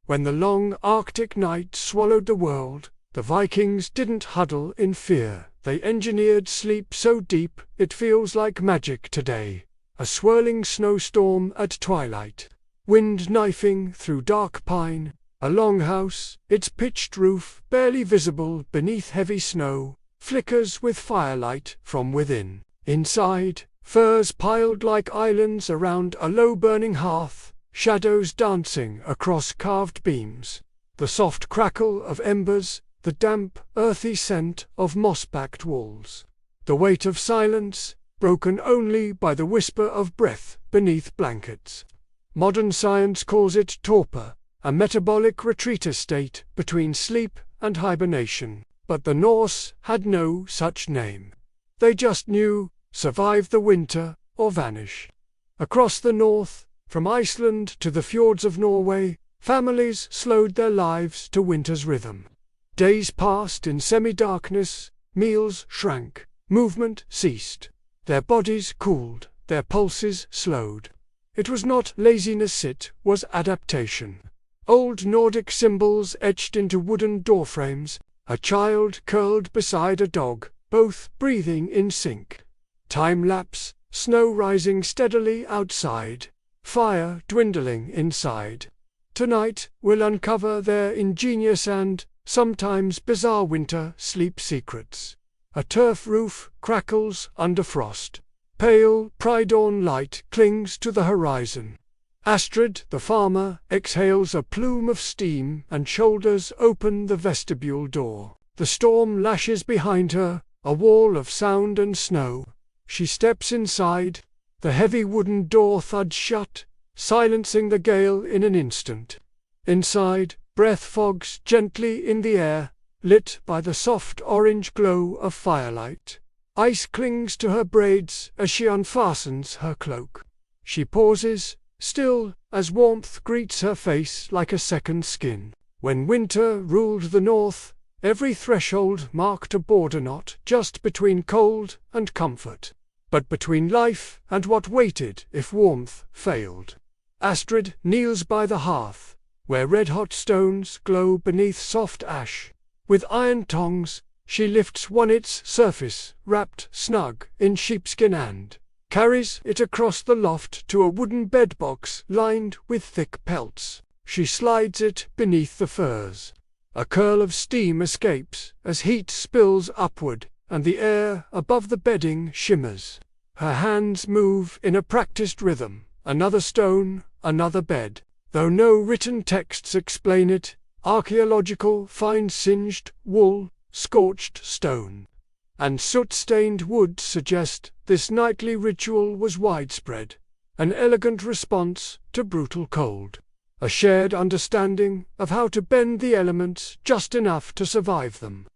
When the long Arctic night swallowed the world, the Vikings didn't huddle in fear. They engineered sleep so deep it feels like magic today. A swirling snowstorm at twilight, wind knifing through dark pine, a longhouse, its pitched roof barely visible beneath heavy snow, flickers with firelight from within. Inside, furs piled like islands around a low-burning hearth, shadows dancing across carved beams. The soft crackle of embers, the damp, earthy scent of moss-backed walls. The weight of silence, broken only by the whisper of breath beneath blankets. Modern science calls it torpor, a metabolic retreat state between sleep and hibernation, but the Norse had no such name. They just knew, survive the winter or vanish. Across the north, from Iceland to the fjords of Norway, families slowed their lives to winter's rhythm. Days passed in semi-darkness, meals shrank, movement ceased. Their bodies cooled, their pulses slowed. It was not laziness, it was adaptation. Old Nordic symbols etched into wooden doorframes, a child curled beside a dog, both breathing in sync. Time lapse, snow rising steadily outside, fire dwindling inside. Tonight we'll uncover their ingenious and, sometimes bizarre winter sleep secrets. A turf roof crackles under frost. Pale, pre-dawn light clings to the horizon. Astrid, the farmer, exhales a plume of steam and shoulders open the vestibule door. The storm lashes behind her, a wall of sound and snow. She steps inside. The heavy wooden door thuds shut, silencing the gale in an instant. Inside, breath fogs gently in the air, lit by the soft orange glow of firelight. Ice clings to her braids as she unfastens her cloak. She pauses, still, as warmth greets her face like a second skin. When winter ruled the north, every threshold marked a border not just between cold and comfort, but between life and what waited if warmth failed. Astrid kneels by the hearth, where red-hot stones glow beneath soft ash. With iron tongs, she lifts one its surface, wrapped snug in sheepskin, and carries it across the loft to a wooden bedbox lined with thick pelts. She slides it beneath the furs. A curl of steam escapes as heat spills upward, and the air above the bedding shimmers. Her hands move in a practiced rhythm. Another stone, another bed. Though no written texts explain it, archaeological finds singed wool, scorched stone, and soot-stained wood suggest this nightly ritual was widespread, an elegant response to brutal cold, a shared understanding of how to bend the elements just enough to survive them.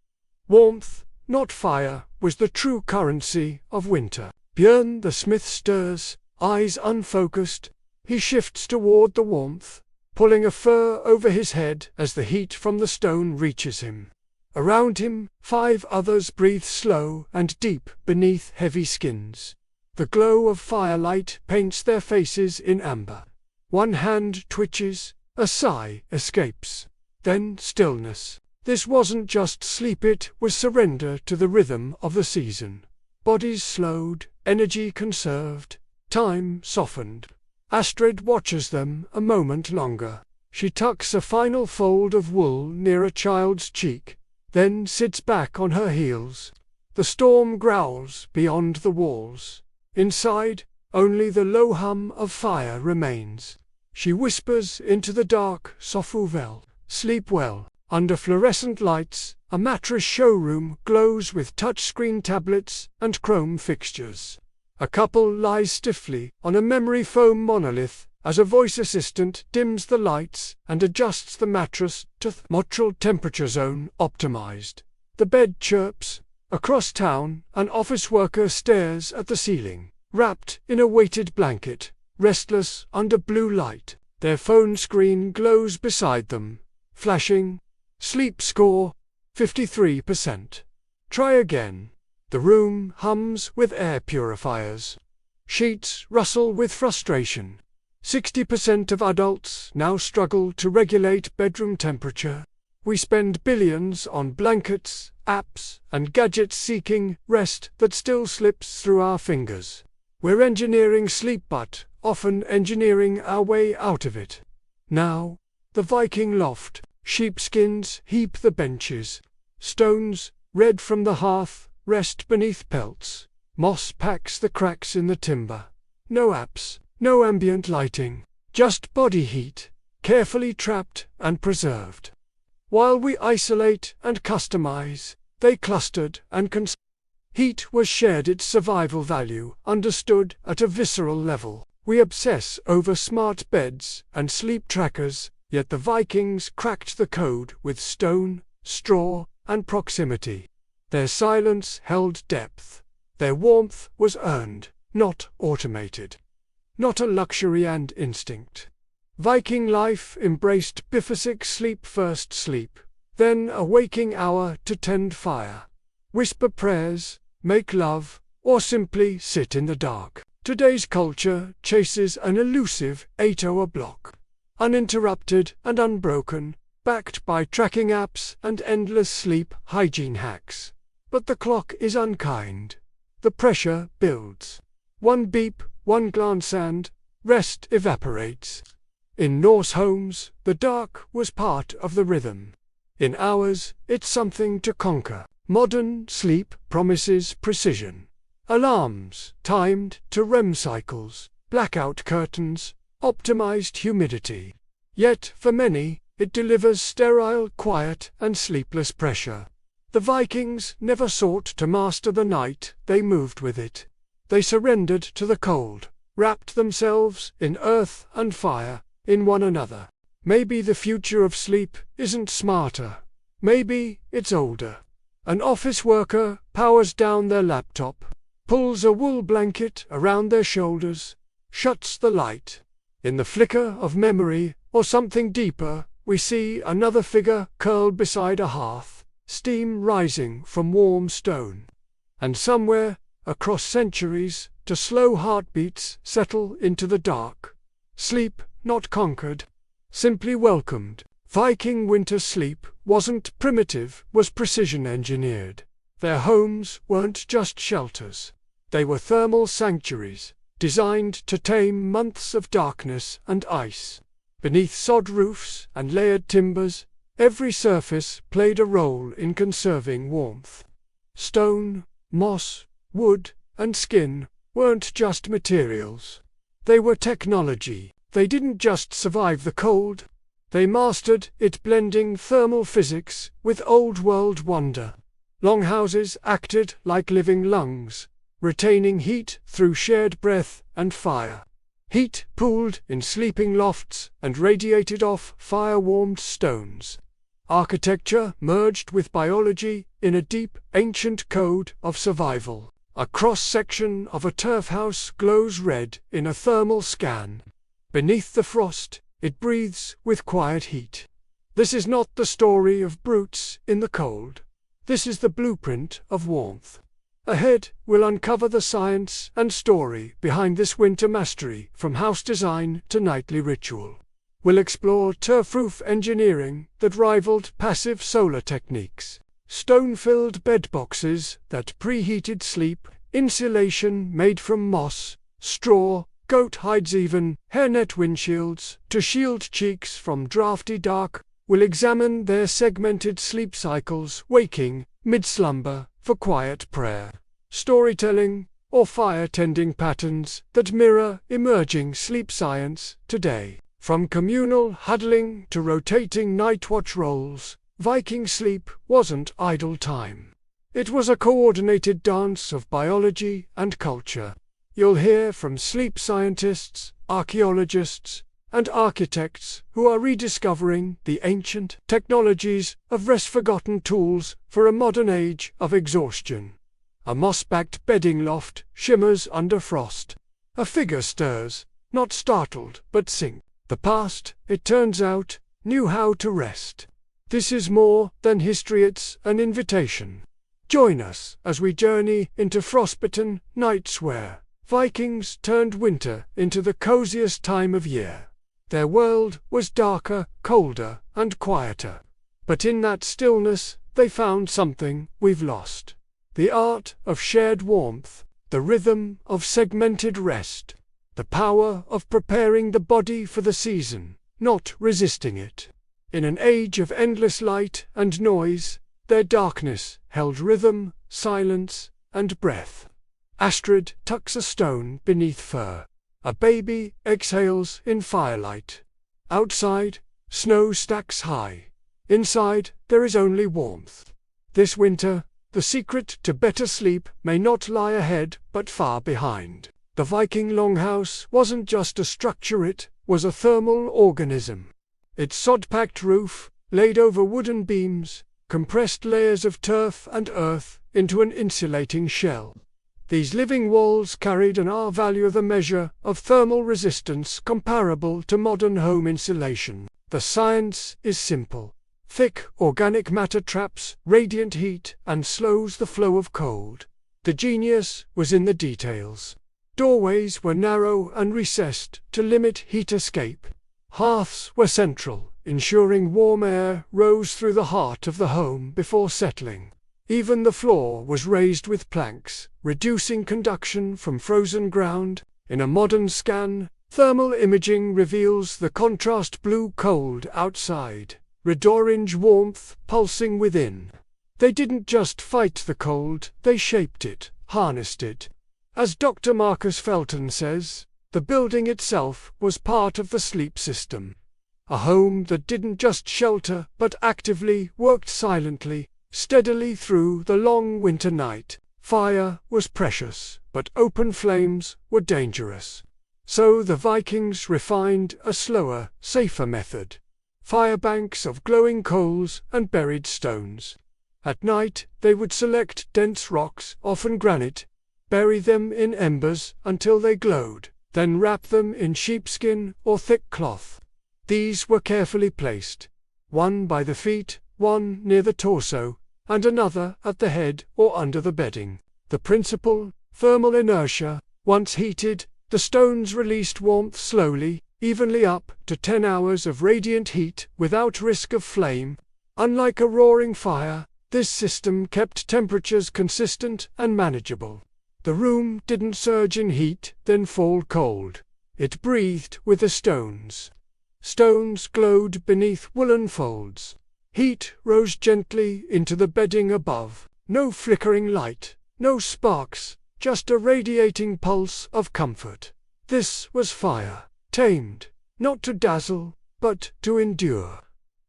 Warmth, not fire, was the true currency of winter. Björn the smith stirs, eyes unfocused. He shifts toward the warmth, pulling a fur over his head as the heat from the stone reaches him. Around him, 5 others breathe slow and deep beneath heavy skins. The glow of firelight paints their faces in amber. One hand twitches, a sigh escapes. Then stillness. This wasn't just sleep, it was surrender to the rhythm of the season. Bodies slowed, energy conserved, time softened. Astrid watches them a moment longer. She tucks a final fold of wool near a child's cheek, then sits back on her heels. The storm growls beyond the walls. Inside, only the low hum of fire remains. She whispers into the dark, "Sofuvel, sleep well." Under fluorescent lights, a mattress showroom glows with touchscreen tablets and chrome fixtures. A couple lies stiffly on a memory foam monolith as a voice assistant dims the lights and adjusts the mattress to neutral temperature zone optimized. The bed chirps. Across town, an office worker stares at the ceiling, wrapped in a weighted blanket, restless under blue light. Their phone screen glows beside them, flashing. Sleep score, 53%. Try again. The room hums with air purifiers. Sheets rustle with frustration. 60% of adults now struggle to regulate bedroom temperature. We spend billions on blankets, apps, and gadgets seeking rest that still slips through our fingers. We're engineering sleep but often engineering our way out of it. Now, the Viking loft, sheepskins heap the benches. Stones, red from the hearth, rest beneath pelts. Moss packs the cracks in the timber. No apps, no ambient lighting, just body heat, carefully trapped and preserved. While we isolate and customize, they clustered and heat was shared, its survival value understood at a visceral level. We obsess over smart beds and sleep trackers, yet the Vikings cracked the code with stone, straw, and proximity. Their silence held depth. Their warmth was earned, not automated. Not a luxury and instinct. Viking life embraced biphasic sleep-first sleep, then a waking hour to tend fire, whisper prayers, make love, or simply sit in the dark. Today's culture chases an elusive 8-hour block, uninterrupted and unbroken, backed by tracking apps and endless sleep hygiene hacks. But the clock is unkind. The pressure builds. One beep, one glance and rest evaporates. In Norse homes, the dark was part of the rhythm. In ours, it's something to conquer. Modern sleep promises precision. Alarms timed to REM cycles, blackout curtains, optimized humidity. Yet, for many, it delivers sterile quiet and sleepless pressure. The Vikings never sought to master the night, they moved with it. They surrendered to the cold, wrapped themselves in earth and fire, in one another. Maybe the future of sleep isn't smarter. Maybe it's older. An office worker powers down their laptop, pulls a wool blanket around their shoulders, shuts the light. In the flicker of memory, or something deeper, we see another figure curled beside a hearth, steam rising from warm stone. And somewhere, across centuries, to slow heartbeats settle into the dark. Sleep, not conquered, simply welcomed. Viking winter sleep wasn't primitive, was precision engineered. Their homes weren't just shelters. They were thermal sanctuaries, designed to tame months of darkness and ice. Beneath sod roofs and layered timbers, every surface played a role in conserving warmth. Stone, moss, wood, and skin weren't just materials. They were technology. They didn't just survive the cold. They mastered it, blending thermal physics with old-world wonder. Longhouses acted like living lungs, retaining heat through shared breath and fire. Heat pooled in sleeping lofts and radiated off fire-warmed stones. Architecture merged with biology in a deep, ancient code of survival. A cross-section of a turf house glows red in a thermal scan. Beneath the frost, it breathes with quiet heat. This is not the story of brutes in the cold. This is the blueprint of warmth. Ahead, we'll uncover the science and story behind this winter mastery, from house design to nightly ritual. We'll explore turf-roof engineering that rivaled passive solar techniques, stone-filled bed boxes that preheated sleep, insulation made from moss, straw, goat hides, even hairnet windshields to shield cheeks from drafty dark. We'll examine their segmented sleep cycles, waking, mid-slumber, for quiet prayer, storytelling, or fire-tending patterns that mirror emerging sleep science today. From communal huddling to rotating night-watch roles, Viking sleep wasn't idle time. It was a coordinated dance of biology and culture. You'll hear from sleep scientists, archaeologists, and architects who are rediscovering the ancient technologies of rest-forgotten tools for a modern age of exhaustion. A moss-backed bedding loft shimmers under frost. A figure stirs, not startled, but sinks. The past, it turns out, knew how to rest. This is more than history, it's an invitation. Join us as we journey into frostbitten nights where Vikings turned winter into the coziest time of year. Their world was darker, colder, and quieter. But in that stillness, they found something we've lost. The art of shared warmth, the rhythm of segmented rest, the power of preparing the body for the season, not resisting it. In an age of endless light and noise, their darkness held rhythm, silence, and breath. Astrid tucks a stone beneath fur. A baby exhales in firelight. Outside, snow stacks high. Inside, there is only warmth. This winter, the secret to better sleep may not lie ahead but far behind. The Viking longhouse wasn't just a structure, it was a thermal organism. Its sod-packed roof, laid over wooden beams, compressed layers of turf and earth into an insulating shell. These living walls carried an R-value, the measure of thermal resistance comparable to modern home insulation. The science is simple. Thick organic matter traps radiant heat and slows the flow of cold. The genius was in the details. Doorways were narrow and recessed to limit heat escape. Hearths were central, ensuring warm air rose through the heart of the home before settling. Even the floor was raised with planks, reducing conduction from frozen ground. In a modern scan, thermal imaging reveals the contrast blue-cold outside, red-orange warmth pulsing within. They didn't just fight the cold, they shaped it, harnessed it. As Dr. Marcus Felton says, the building itself was part of the sleep system. A home that didn't just shelter but actively worked silently, steadily through the long winter night. Fire was precious, but open flames were dangerous. So the Vikings refined a slower, safer method. Firebanks of glowing coals and buried stones. At night they would select dense rocks, often granite, bury them in embers until they glowed, then wrap them in sheepskin or thick cloth. These were carefully placed, one by the feet, one near the torso, and another at the head or under the bedding. The principle, thermal inertia. Once heated, the stones released warmth slowly, evenly up to 10 hours of radiant heat without risk of flame. Unlike a roaring fire, this system kept temperatures consistent and manageable. The room didn't surge in heat, then fall cold. It breathed with the stones. Stones glowed beneath woolen folds. Heat rose gently into the bedding above. No flickering light, no sparks, just a radiating pulse of comfort. This was fire, tamed, not to dazzle, but to endure.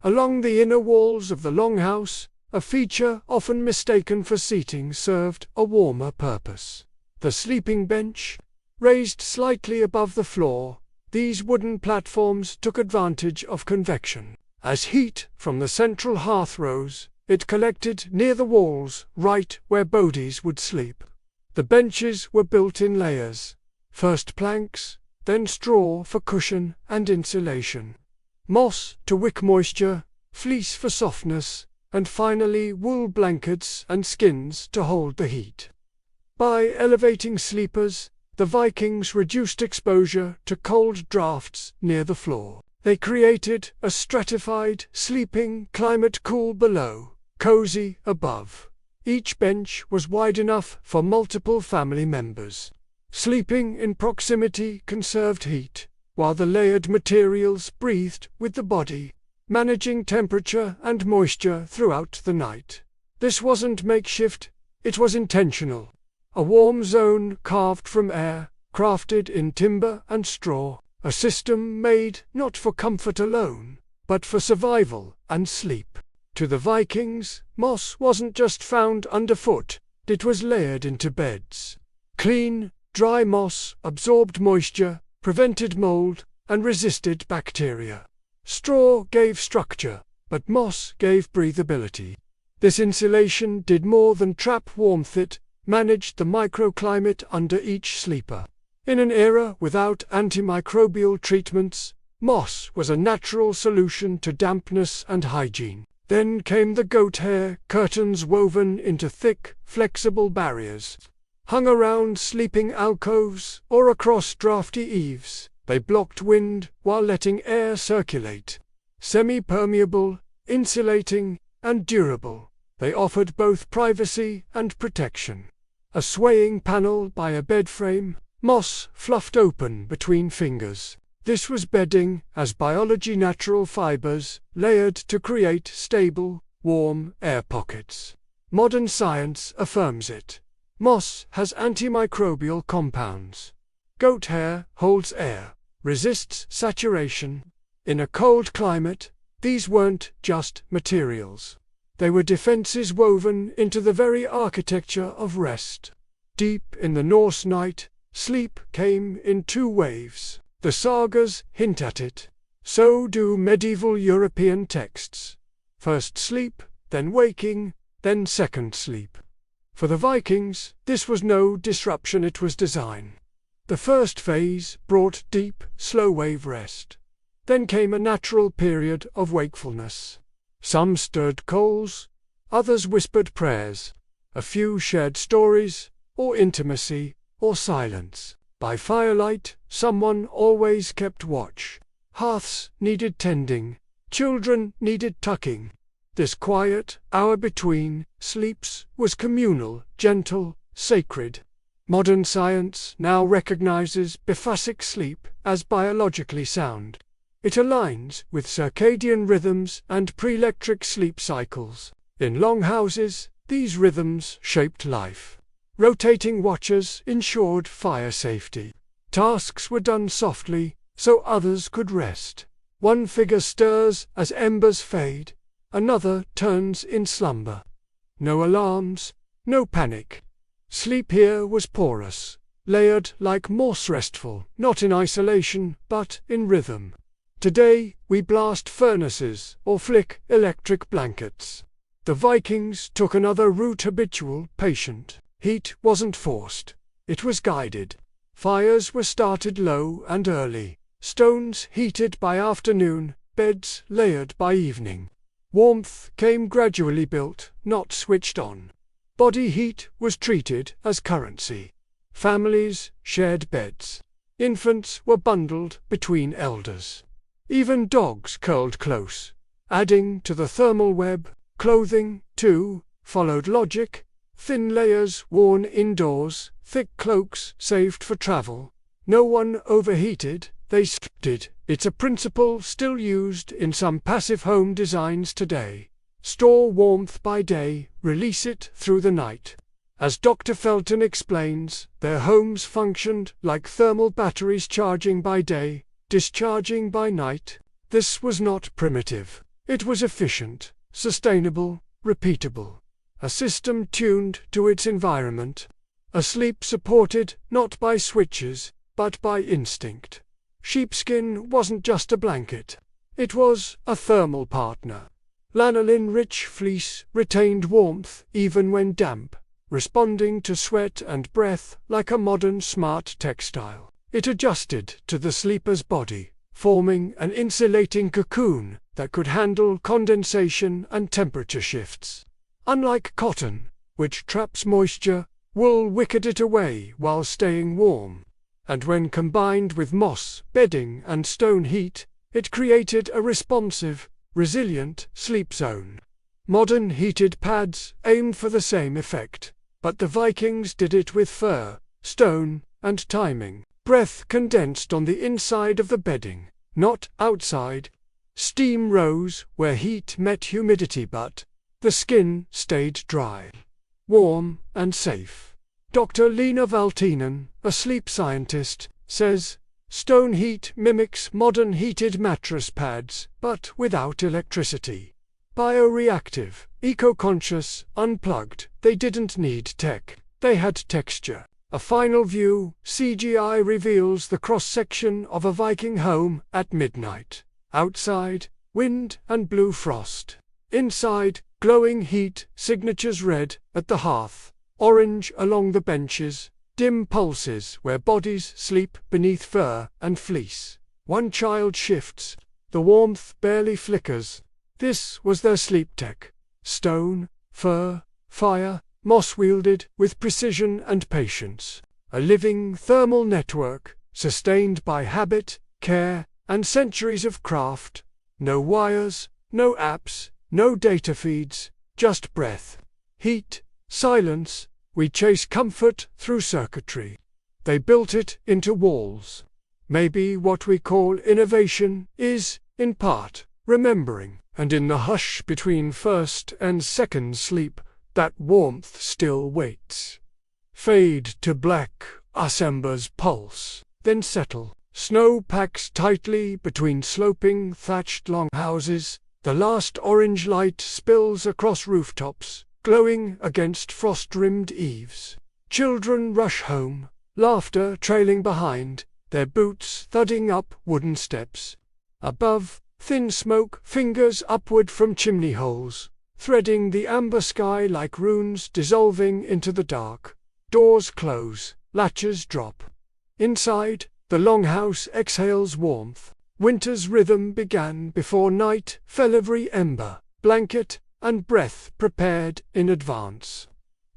Along the inner walls of the longhouse, a feature often mistaken for seating served a warmer purpose. The sleeping bench, raised slightly above the floor, these wooden platforms took advantage of convection. As heat from the central hearth rose, it collected near the walls, right where bodies would sleep. The benches were built in layers, first planks, then straw for cushion and insulation, moss to wick moisture, fleece for softness, and finally wool blankets and skins to hold the heat. By elevating sleepers, the Vikings reduced exposure to cold drafts near the floor. They created a stratified sleeping climate, cool below, cozy above. Each bench was wide enough for multiple family members. Sleeping in proximity conserved heat, while the layered materials breathed with the body, managing temperature and moisture throughout the night. This wasn't makeshift, it was intentional. A warm zone carved from air, crafted in timber and straw, a system made not for comfort alone, but for survival and sleep. To the Vikings, moss wasn't just found underfoot, it was layered into beds. Clean, dry moss absorbed moisture, prevented mold, and resisted bacteria. Straw gave structure, but moss gave breathability. This insulation did more than trap warmth, it managed the microclimate under each sleeper. In an era without antimicrobial treatments, moss was a natural solution to dampness and hygiene. Then came the goat hair curtains woven into thick, flexible barriers. Hung around sleeping alcoves or across drafty eaves, they blocked wind while letting air circulate. Semi-permeable, insulating, and durable, they offered both privacy and protection. A swaying panel by a bed frame, moss fluffed open between fingers. This was bedding as biology, natural fibers, layered to create stable, warm air pockets. Modern science affirms it. Moss has antimicrobial compounds. Goat hair holds air, resists saturation. In a cold climate, these weren't just materials. They were defenses woven into the very architecture of rest. Deep in the Norse night, sleep came in two waves. The sagas hint at it. So do medieval European texts. First sleep, then waking, then second sleep. For the Vikings, this was no disruption, it was design. The first phase brought deep, slow-wave rest. Then came a natural period of wakefulness. Some stirred coals, others whispered prayers. A few shared stories, or intimacy, or silence. By firelight, someone always kept watch. Hearths needed tending, children needed tucking. This quiet hour between sleeps was communal, gentle, sacred. Modern science now recognizes biphasic sleep as biologically sound. It aligns with circadian rhythms and pre-electric sleep cycles. In longhouses, these rhythms shaped life. Rotating watchers ensured fire safety. Tasks were done softly, so others could rest. One figure stirs as embers fade, another turns in slumber. No alarms, no panic. Sleep here was porous, layered like moss, restful, not in isolation, but in rhythm. Today, we blast furnaces or flick electric blankets. The Vikings took another route, habitual, patient. Heat wasn't forced. It was guided. Fires were started low and early. Stones heated by afternoon, beds layered by evening. Warmth came gradually, built, not switched on. Body heat was treated as currency. Families shared beds. Infants were bundled between elders. Even dogs curled close. Adding to the thermal web, clothing, too, followed logic. Thin layers worn indoors, thick cloaks saved for travel. No one overheated, they did. It's a principle still used in some passive home designs today. Store warmth by day, release it through the night. As Dr. Felton explains, their homes functioned like thermal batteries, charging by day, discharging by night. This was not primitive. It was efficient, sustainable, repeatable. A system tuned to its environment. A sleep supported not by switches, but by instinct. Sheepskin wasn't just a blanket. It was a thermal partner. Lanolin-rich fleece retained warmth even when damp, responding to sweat and breath like a modern smart textile. It adjusted to the sleeper's body, forming an insulating cocoon that could handle condensation and temperature shifts. Unlike cotton, which traps moisture, wool wickered it away while staying warm. And when combined with moss, bedding, and stone heat, it created a responsive, resilient sleep zone. Modern heated pads aimed for the same effect, but the Vikings did it with fur, stone, and timing. Breath condensed on the inside of the bedding, not outside. Steam rose where heat met humidity, but the skin stayed dry, warm, and safe. Dr. Lena Valtinen, a sleep scientist, says, stone heat mimics modern heated mattress pads, but without electricity. Bioreactive, eco-conscious, unplugged, they didn't need tech, they had texture. A final view, CGI reveals the cross-section of a Viking home at midnight. Outside, wind and blue frost. Inside, glowing heat, signatures red at the hearth, orange along the benches, dim pulses where bodies sleep beneath fur and fleece. One child shifts, the warmth barely flickers. This was their sleep tech. Stone, fur, fire, moss wielded with precision and patience, a living thermal network, sustained by habit, care, and centuries of craft. No wires, no apps, no data feeds, just breath, heat, silence. We chase comfort through circuitry. They built it into walls. Maybe what we call innovation is, in part, remembering, and in the hush between first and second sleep, that warmth still waits. Fade to black, us embers pulse, then settle. Snow packs tightly between sloping thatched longhouses. The last orange light spills across rooftops, glowing against frost-rimmed eaves. Children rush home, laughter trailing behind, their boots thudding up wooden steps. Above, thin smoke fingers upward from chimney holes, threading the amber sky like runes dissolving into the dark. Doors close, latches drop. Inside, the longhouse exhales warmth. Winter's rhythm began before night fell. Every ember, blanket, and breath prepared in advance.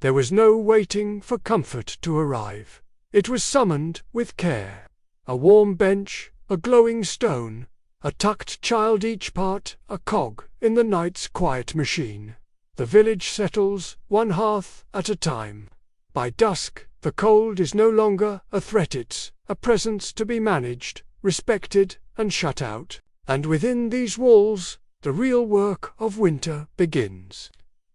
There was no waiting for comfort to arrive. It was summoned with care. A warm bench, a glowing stone, a tucked child, each part a cog in the night's quiet machine. The village settles, one hearth at a time. By dusk, the cold is no longer a threat, it's a presence to be managed, respected, and shut out. And within these walls, the real work of winter begins.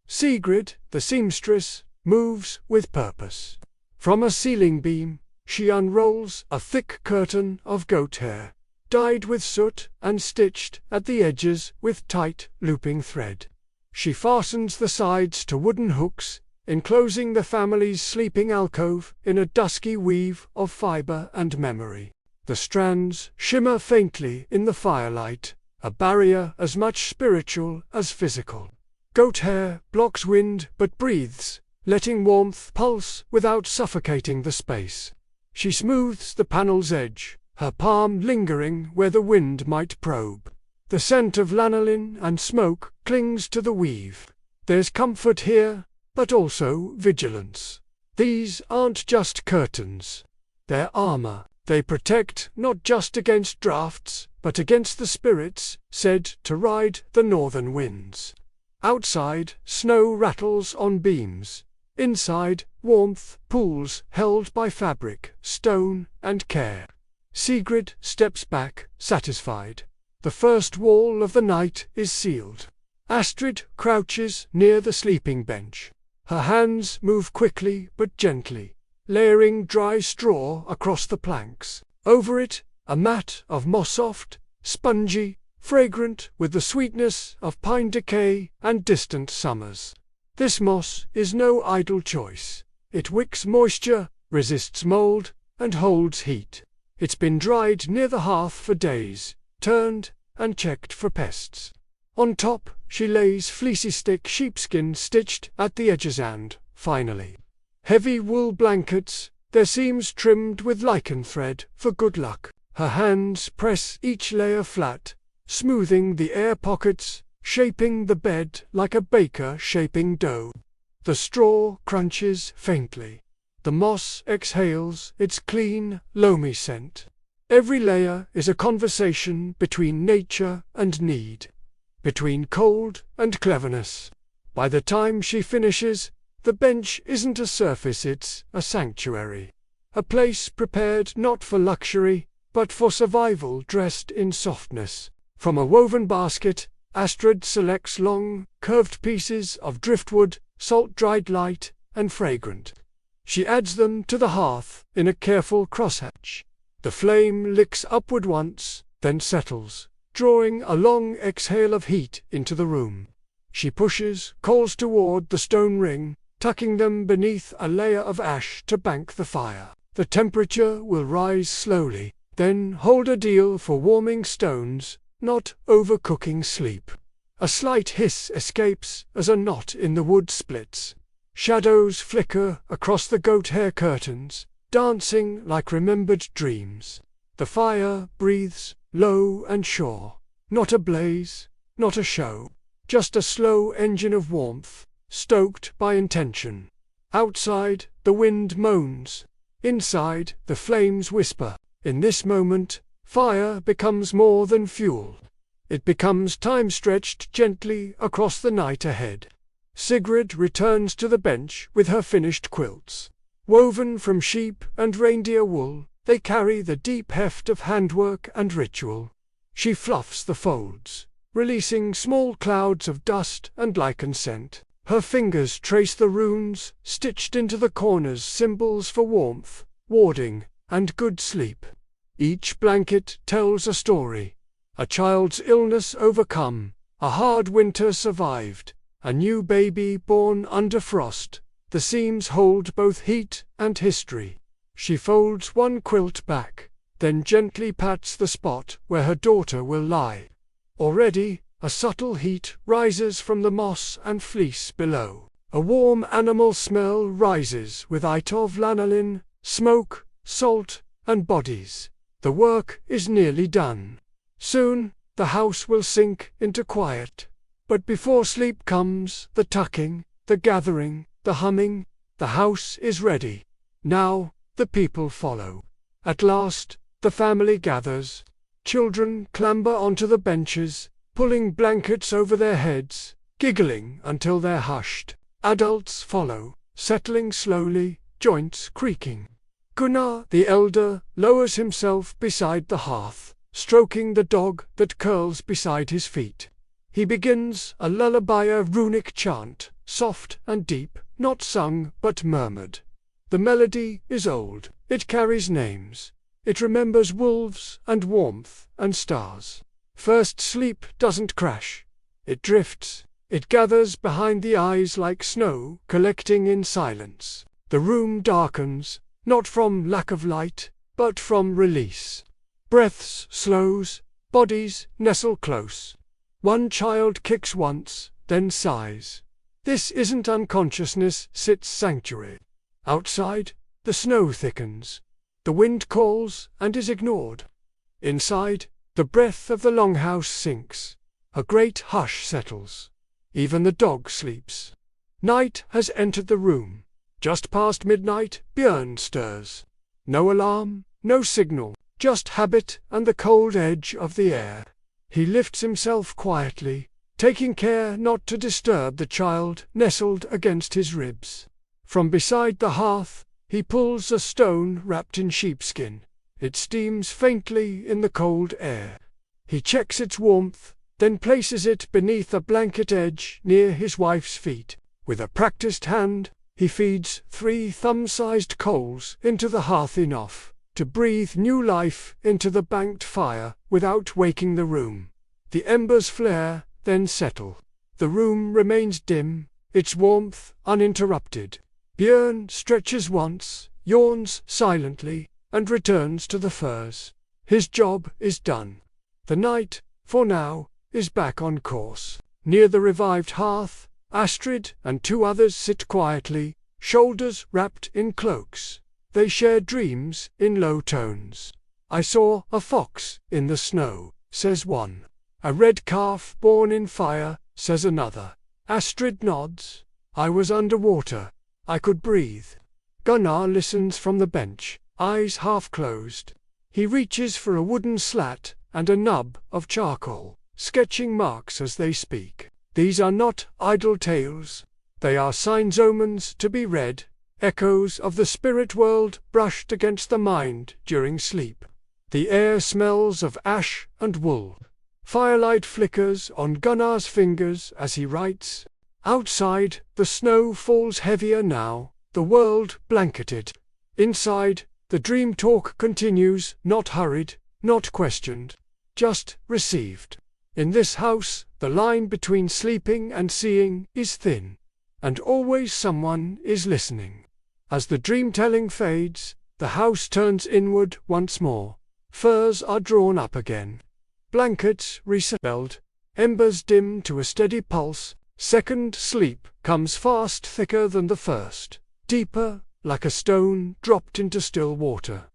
Sigrid, the seamstress, moves with purpose. From a ceiling beam, she unrolls a thick curtain of goat hair, dyed with soot and stitched at the edges with tight, looping thread. She fastens the sides to wooden hooks, enclosing the family's sleeping alcove in a dusky weave of fiber and memory. The strands shimmer faintly in the firelight, a barrier as much spiritual as physical. Goat hair blocks wind but breathes, letting warmth pulse without suffocating the space. She smooths the panel's edge, her palm lingering where the wind might probe. The scent of lanolin and smoke clings to the weave. There's comfort here, but also vigilance. These aren't just curtains. They're armor. They protect not just against drafts, but against the spirits said to ride the northern winds. Outside, snow rattles on beams. Inside, warmth pools held by fabric, stone, and care. Sigrid steps back, satisfied. The first wall of the night is sealed. Astrid crouches near the sleeping bench. Her hands move quickly but gently, layering dry straw across the planks. Over it, a mat of moss, soft, spongy, fragrant with the sweetness of pine decay and distant summers. This moss is no idle choice. It wicks moisture, resists mold, and holds heat. It's been dried near the hearth for days, turned and checked for pests. On top, she lays fleecy stick sheepskin stitched at the edges and, finally, heavy wool blankets, their seams trimmed with lichen thread for good luck. Her hands press each layer flat, smoothing the air pockets, shaping the bed like a baker shaping dough. The straw crunches faintly. The moss exhales its clean, loamy scent. Every layer is a conversation between nature and need, between cold and cleverness. By the time she finishes, the bench isn't a surface, it's a sanctuary. A place prepared not for luxury, but for survival, dressed in softness. From a woven basket, Astrid selects long, curved pieces of driftwood, salt-dried, light, and fragrant. She adds them to the hearth in a careful crosshatch. The flame licks upward once, then settles, drawing a long exhale of heat into the room. She pushes coals toward the stone ring, tucking them beneath a layer of ash to bank the fire. The temperature will rise slowly, then hold a deal for warming stones, not overcooking sleep. A slight hiss escapes as a knot in the wood splits. Shadows flicker across the goat hair curtains, dancing like remembered dreams. The fire breathes, low and sure. Not a blaze, not a show. Just a slow engine of warmth, stoked by intention. Outside, the wind moans. Inside, the flames whisper. In this moment, fire becomes more than fuel. It becomes time stretched gently across the night ahead. Sigrid returns to the bench with her finished quilts. Woven from sheep and reindeer wool, they carry the deep heft of handwork and ritual. She fluffs the folds, releasing small clouds of dust and lichen scent. Her fingers trace the runes, stitched into the corners, symbols for warmth, warding, and good sleep. Each blanket tells a story. A child's illness overcome, a hard winter survived, a new baby born under frost. The seams hold both heat and history. She folds one quilt back, then gently pats the spot where her daughter will lie. Already, a subtle heat rises from the moss and fleece below. A warm animal smell rises with of lanolin, smoke, salt, and bodies. The work is nearly done. Soon, the house will sink into quiet. But before sleep comes the tucking, the gathering, the humming. The house is ready. Now, the people follow. At last, the family gathers. Children clamber onto the benches, pulling blankets over their heads, giggling until they're hushed. Adults follow, settling slowly, joints creaking. Gunnar, the elder, lowers himself beside the hearth, stroking the dog that curls beside his feet. He begins a lullaby, a runic chant, soft and deep, not sung but murmured. The melody is old, it carries names. It remembers wolves and warmth and stars. First sleep doesn't crash. It drifts. It gathers behind the eyes like snow, collecting in silence. The room darkens, not from lack of light, but from release. Breaths slows, bodies nestle close. One child kicks once, then sighs. This isn't unconsciousness, sits sanctuary. Outside, the snow thickens. The wind calls and is ignored. Inside, the breath of the longhouse sinks. A great hush settles. Even the dog sleeps. Night has entered the room. Just past midnight, Björn stirs. No alarm, no signal, just habit and the cold edge of the air. He lifts himself quietly, taking care not to disturb the child nestled against his ribs. From beside the hearth, he pulls a stone wrapped in sheepskin. It steams faintly in the cold air. He checks its warmth, then places it beneath a blanket edge near his wife's feet. With a practiced hand, he feeds 3 thumb-sized coals into the hearth, enough to breathe new life into the banked fire without waking the room. The embers flare, then settle. The room remains dim, its warmth uninterrupted. Björn stretches once, yawns silently, and returns to the furs. His job is done. The night, for now, is back on course. Near the revived hearth, Astrid and 2 others sit quietly, shoulders wrapped in cloaks. They share dreams in low tones. I saw a fox in the snow, says one. A red calf born in fire, says another. Astrid nods. I was underwater. I could breathe. Gunnar listens from the bench, eyes half closed. He reaches for a wooden slat and a nub of charcoal, sketching marks as they speak. These are not idle tales. They are signs, omens to be read, echoes of the spirit world brushed against the mind during sleep. The air smells of ash and wool. Firelight flickers on Gunnar's fingers as he writes. Outside, the snow falls heavier now, the world blanketed. Inside, the dream talk continues, not hurried, not questioned, just received. In this house, the line between sleeping and seeing is thin, and always someone is listening. As the dream-telling fades, the house turns inward once more. Furs are drawn up again. Blankets resettled, embers dim to a steady pulse. Second sleep comes fast, thicker than the first, deeper, like a stone dropped into still water.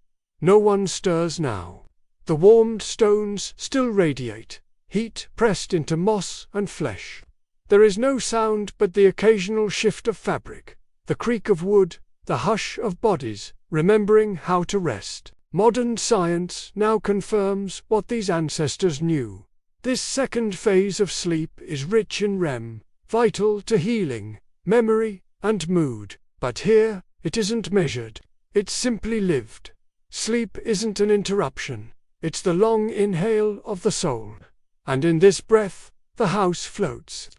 No one stirs now. The warmed stones still radiate, heat pressed into moss and flesh. There is no sound but the occasional shift of fabric, The creak of wood, the hush of bodies, remembering how to rest. Modern science now confirms what these ancestors knew. This second phase of sleep is rich in REM, vital to healing, memory, and mood. But here, it isn't measured. It's simply lived. Sleep isn't an interruption. It's the long inhale of the soul. And in this breath, the house floats.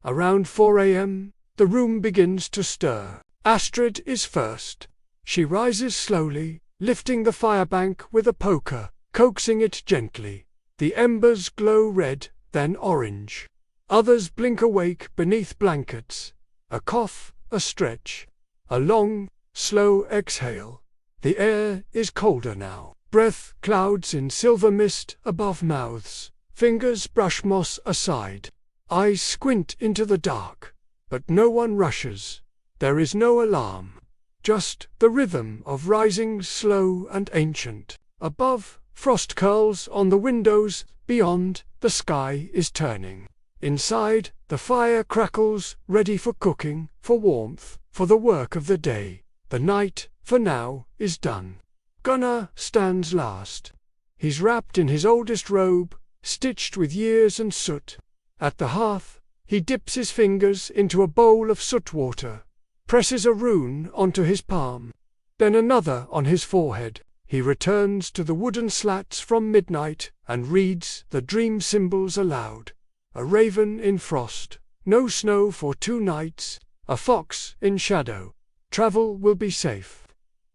Around 4 a.m., the room begins to stir. Astrid is first. She rises slowly, lifting the firebank with a poker, coaxing it gently. The embers glow red, then orange. Others blink awake beneath blankets. A cough, a stretch. A long, slow exhale. The air is colder now. Breath clouds in silver mist above mouths. Fingers brush moss aside. Eyes squint into the dark. But no one rushes. There is no alarm. Just the rhythm of rising slow and ancient. Above, frost curls on the windows. Beyond, the sky is turning. Inside, the fire crackles, ready for cooking, for warmth, for the work of the day. The night, for now, is done. Gunnar stands last. He's wrapped in his oldest robe, stitched with years and soot. At the hearth, he dips his fingers into a bowl of soot water, presses a rune onto his palm, then another on his forehead. He returns to the wooden slats from midnight and reads the dream symbols aloud. A raven in frost, no snow for 2 nights, a fox in shadow. Travel will be safe.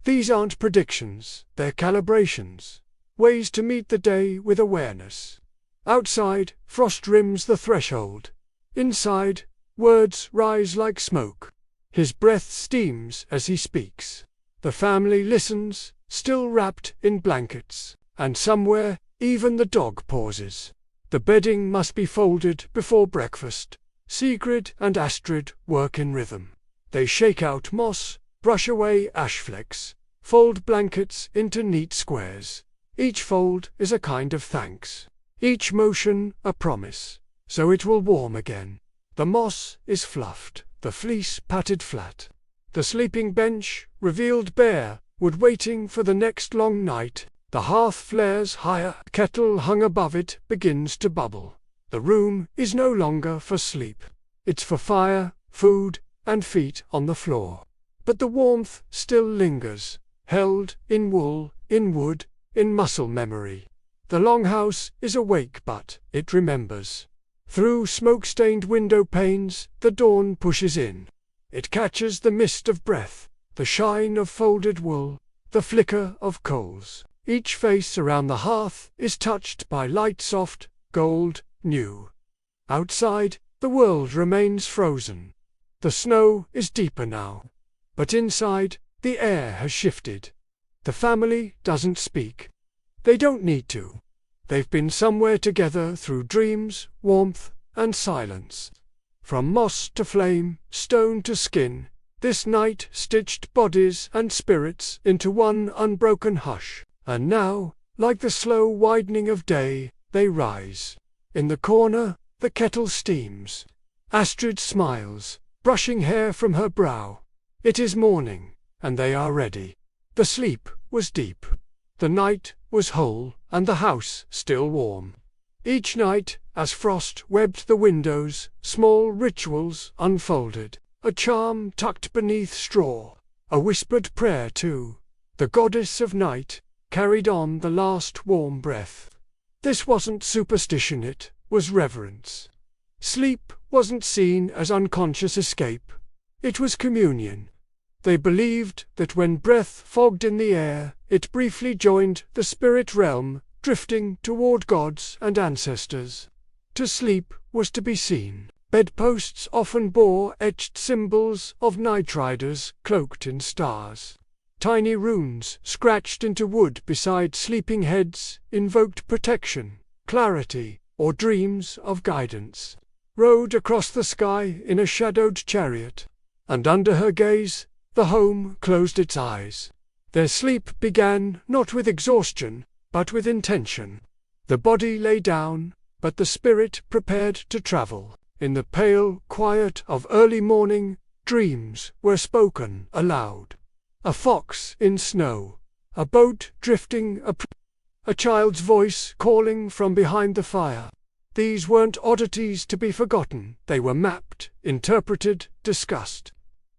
These aren't predictions, they're calibrations. Ways to meet the day with awareness. Outside, frost rims the threshold. Inside, words rise like smoke. His breath steams as he speaks. The family listens, still wrapped in blankets. And somewhere, even the dog pauses. The bedding must be folded before breakfast. Sigrid and Astrid work in rhythm. They shake out moss, brush away ash flecks, fold blankets into neat squares. Each fold is a kind of thanks. Each motion a promise. So it will warm again. The moss is fluffed, the fleece patted flat. The sleeping bench, revealed bare, wood waiting for the next long night. The hearth flares higher, kettle hung above it begins to bubble. The room is no longer for sleep. It's for fire, food, and feet on the floor. But the warmth still lingers, held in wool, in wood, in muscle memory. The longhouse is awake but it remembers. Through smoke-stained window panes, the dawn pushes in. It catches the mist of breath, the shine of folded wool, the flicker of coals. Each face around the hearth is touched by light soft, gold, new. Outside, the world remains frozen. The snow is deeper now. But inside, the air has shifted. The family doesn't speak. They don't need to. They've been somewhere together through dreams, warmth, and silence. From moss to flame, stone to skin, this night stitched bodies and spirits into one unbroken hush. And now, like the slow widening of day, they rise. In the corner, the kettle steams. Astrid smiles, brushing hair from her brow. It is morning, and they are ready. The sleep was deep. The night was whole, and the house still warm. Each night, as frost webbed the windows, small rituals unfolded. A charm tucked beneath straw. A whispered prayer to the goddess of night, carried on the last warm breath. This wasn't superstition, it was reverence. Sleep wasn't seen as unconscious escape. It was communion. They believed that when breath fogged in the air, it briefly joined the spirit realm, drifting toward gods and ancestors. To sleep was to be seen. Bedposts often bore etched symbols of night riders cloaked in stars. Tiny runes scratched into wood beside sleeping heads invoked protection, clarity, or dreams of guidance. Rode across the sky in a shadowed chariot, and under her gaze, the home closed its eyes. Their sleep began not with exhaustion, but with intention. The body lay down, but the spirit prepared to travel. In the pale quiet of early morning, dreams were spoken aloud. A fox in snow, a boat drifting, a child's voice calling from behind the fire. These weren't oddities to be forgotten, they were mapped, interpreted, discussed.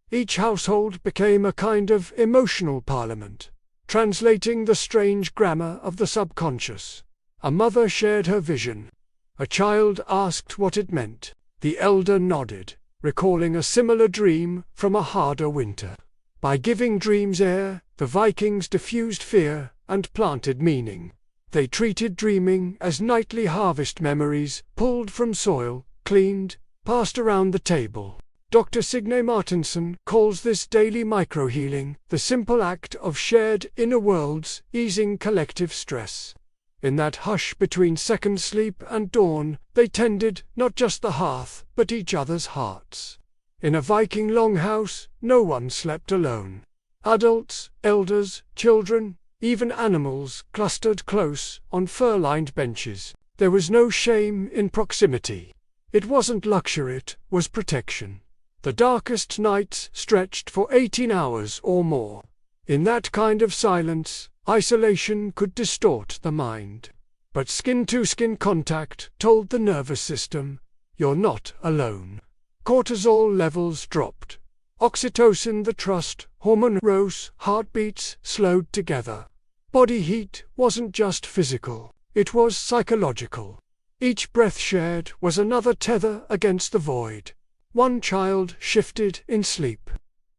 Each household became a kind of emotional parliament, translating the strange grammar of the subconscious. A mother shared her vision. A child asked what it meant. The elder nodded, recalling a similar dream from a harder winter. By giving dreams air, the Vikings diffused fear and planted meaning. They treated dreaming as nightly harvest memories, pulled from soil, cleaned, passed around the table. Dr. Signe Martinson calls this daily microhealing, the simple act of shared inner worlds, easing collective stress. In that hush between second sleep and dawn, they tended not just the hearth, but each other's hearts. In a Viking longhouse, no one slept alone. Adults, elders, children, even animals clustered close on fur-lined benches. There was no shame in proximity. It wasn't luxury, it was protection. The darkest nights stretched for 18 hours or more. In that kind of silence, isolation could distort the mind. But skin-to-skin contact told the nervous system, you're not alone. Cortisol levels dropped. Oxytocin, the trust hormone, rose, heartbeats slowed together. Body heat wasn't just physical, it was psychological. Each breath shared was another tether against the void. One child shifted in sleep.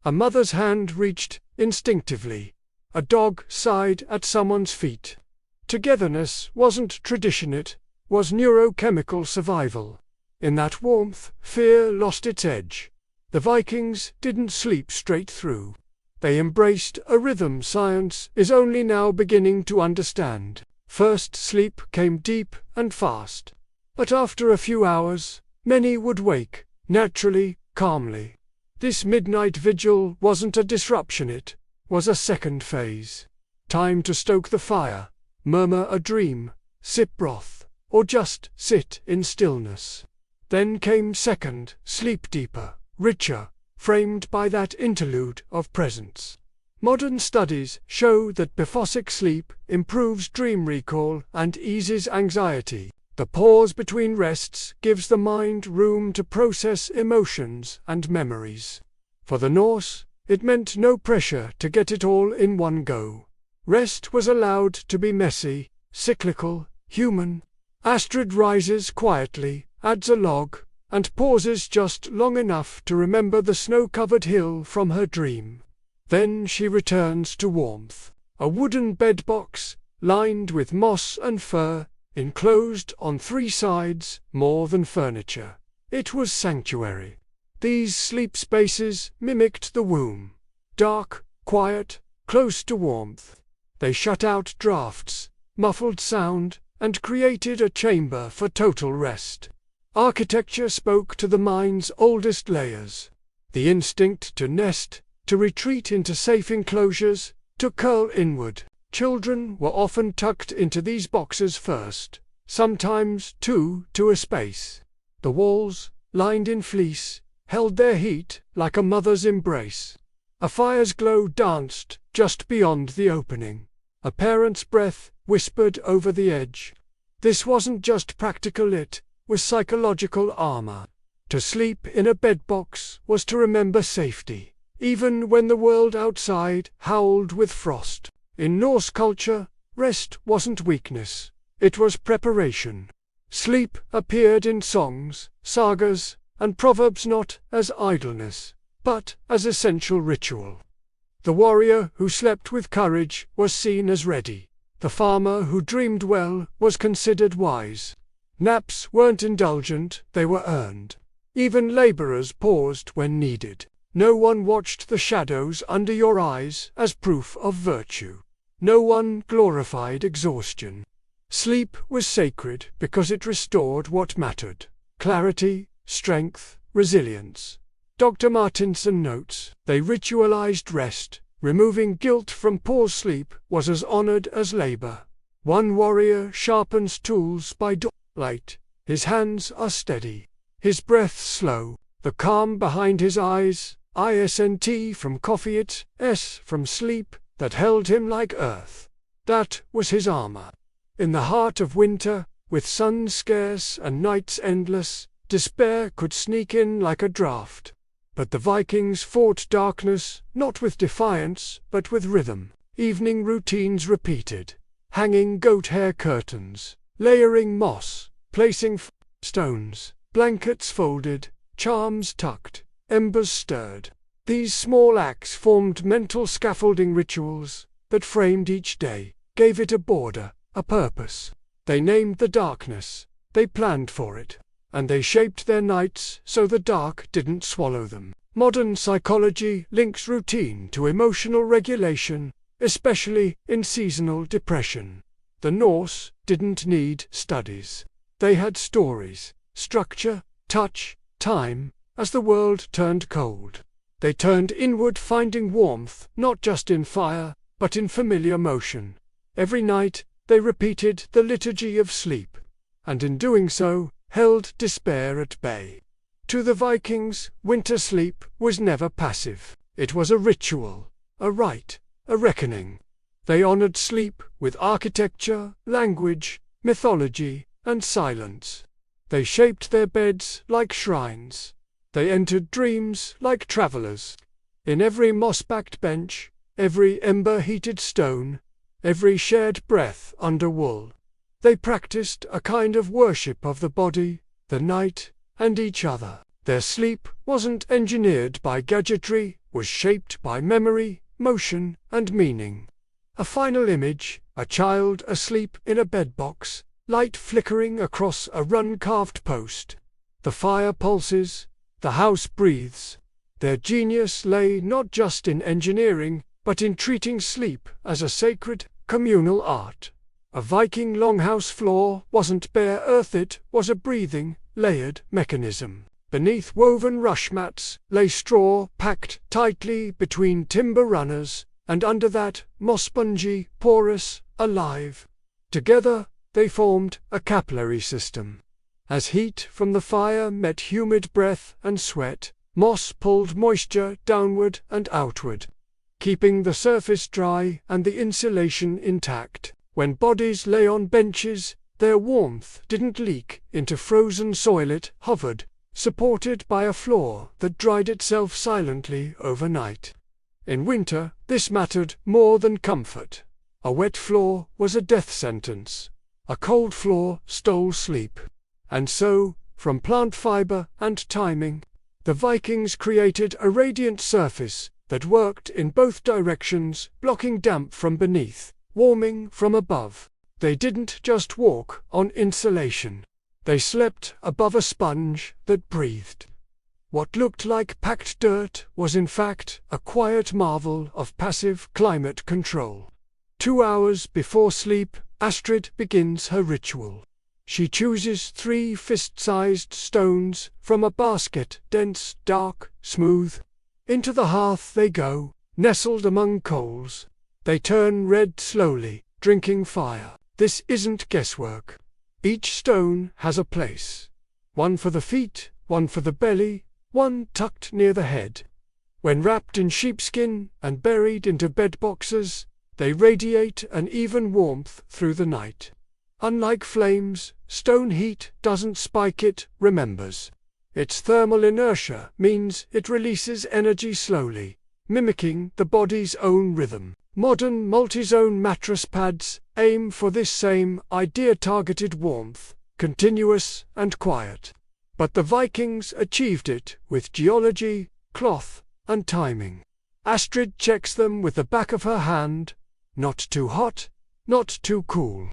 A mother's hand reached instinctively. A dog sighed at someone's feet. Togetherness wasn't tradition, it was neurochemical survival. In that warmth, fear lost its edge. The Vikings didn't sleep straight through. They embraced a rhythm science is only now beginning to understand. First sleep came deep and fast. But after a few hours, many would wake, naturally, calmly. This midnight vigil wasn't a disruption, it was a second phase. Time to stoke the fire, murmur a dream, sip broth, or just sit in stillness. Then came second, sleep deeper, richer, framed by that interlude of presence. Modern studies show that biphasic sleep improves dream recall and eases anxiety. The pause between rests gives the mind room to process emotions and memories. For the Norse, it meant no pressure to get it all in one go. Rest was allowed to be messy, cyclical, human. Astrid rises quietly, adds a log, and pauses just long enough to remember the snow-covered hill from her dream. Then she returns to warmth. A wooden bedbox, lined with moss and fur, enclosed on 3 sides, more than furniture. It was sanctuary. These sleep spaces mimicked the womb. Dark, quiet, close to warmth. They shut out drafts, muffled sound, and created a chamber for total rest. Architecture spoke to the mind's oldest layers. The instinct to nest, to retreat into safe enclosures, to curl inward. Children were often tucked into these boxes first, sometimes two to a space. The walls, lined in fleece, held their heat like a mother's embrace. A fire's glow danced just beyond the opening. A parent's breath whispered over the edge. This wasn't just practical, it was psychological armor. To sleep in a bedbox was to remember safety, even when the world outside howled with frost. In Norse culture, rest wasn't weakness, it was preparation. Sleep appeared in songs, sagas, and proverbs not as idleness, but as essential ritual. The warrior who slept with courage was seen as ready. The farmer who dreamed well was considered wise. Naps weren't indulgent, they were earned. Even laborers paused when needed. No one watched the shadows under your eyes as proof of virtue. No one glorified exhaustion. Sleep was sacred because it restored what mattered: clarity, strength, resilience. Dr. Martinson notes, they ritualized rest. Removing guilt from poor sleep was as honored as labor. One warrior sharpens tools by daylight. His hands are steady, his breath slow, the calm behind his eyes ISNT from coffee, it S from sleep, that held him like earth. That was his armor. In the heart of winter, with sun scarce and nights endless, despair could sneak in like a draught. But the Vikings fought darkness, not with defiance, but with rhythm. Evening routines repeated. Hanging goat hair curtains, layering moss, placing stones, blankets folded, charms tucked, embers stirred. These small acts formed mental scaffolding rituals that framed each day, gave it a border, a purpose. They named the darkness, they planned for it, and they shaped their nights so the dark didn't swallow them. Modern psychology links routine to emotional regulation, especially in seasonal depression. The Norse didn't need studies. They had stories, structure, touch, time. As the world turned cold, they turned inward, finding warmth not just in fire, but in familiar motion. Every night they repeated the liturgy of sleep, and in doing so, held despair at bay. To the Vikings, winter sleep was never passive. It was a ritual, a rite, a reckoning. They honored sleep with architecture, language, mythology, and silence. They shaped their beds like shrines. They entered dreams like travelers. In every moss-backed bench, every ember-heated stone, every shared breath under wool, they practiced a kind of worship of the body, the night, and each other. Their sleep wasn't engineered by gadgetry, was shaped by memory, motion, and meaning. A final image, a child asleep in a bedbox, light flickering across a run-carved post. The fire pulses, the house breathes. Their genius lay not just in engineering, but in treating sleep as a sacred, communal art. A Viking longhouse floor wasn't bare earth, it was a breathing, layered mechanism. Beneath woven rush mats lay straw packed tightly between timber runners, and under that, moss spongy, porous, alive. Together, they formed a capillary system. As heat from the fire met humid breath and sweat, moss pulled moisture downward and outward, keeping the surface dry and the insulation intact. When bodies lay on benches, their warmth didn't leak into frozen soil, it hovered, supported by a floor that dried itself silently overnight. In winter, this mattered more than comfort. A wet floor was a death sentence. A cold floor stole sleep. And so, from plant fiber and timing, the Vikings created a radiant surface that worked in both directions, blocking damp from beneath, warming from above. They didn't just walk on insulation. They slept above a sponge that breathed. What looked like packed dirt was in fact a quiet marvel of passive climate control. 2 hours before sleep, Astrid begins her ritual. She chooses 3 fist-sized stones from a basket, dense, dark, smooth. Into the hearth they go, nestled among coals. They turn red slowly, drinking fire. This isn't guesswork. Each stone has a place. One for the feet, one for the belly, one tucked near the head. When wrapped in sheepskin and buried into bed boxes, they radiate an even warmth through the night. Unlike flames, stone heat doesn't spike, it remembers. Its thermal inertia means it releases energy slowly, mimicking the body's own rhythm. Modern multi-zone mattress pads aim for this same idea: targeted warmth, continuous and quiet. But the Vikings achieved it with geology, cloth, and timing. Astrid checks them with the back of her hand. Not too hot, not too cool.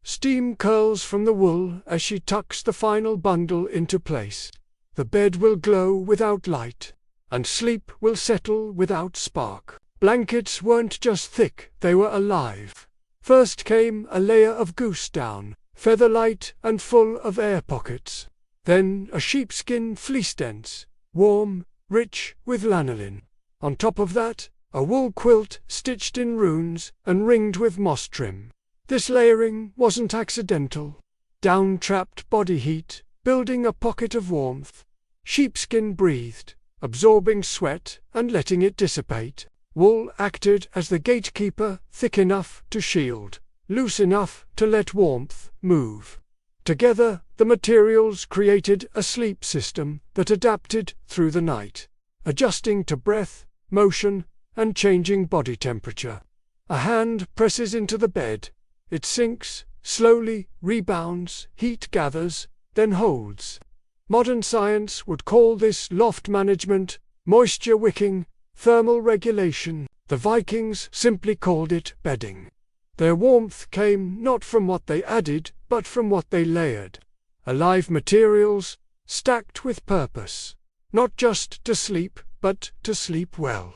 Steam curls from the wool as she tucks the final bundle into place. The bed will glow without light, and sleep will settle without spark. Blankets weren't just thick, they were alive. First came a layer of goose down, feather-light and full of air pockets. Then a sheepskin fleece dense, warm, rich with lanolin. On top of that, a wool quilt stitched in runes and ringed with moss trim. This layering wasn't accidental. Down trapped body heat, building a pocket of warmth. Sheepskin breathed, absorbing sweat and letting it dissipate. Wool acted as the gatekeeper, thick enough to shield, loose enough to let warmth move. Together, the materials created a sleep system that adapted through the night, adjusting to breath, motion, and changing body temperature. A hand presses into the bed. It sinks, slowly, rebounds, heat gathers, then holds. Modern science would call this loft management, moisture wicking, thermal regulation. The Vikings simply called it bedding. Their warmth came not from what they added, but from what they layered. Alive materials, stacked with purpose. Not just to sleep, but to sleep well.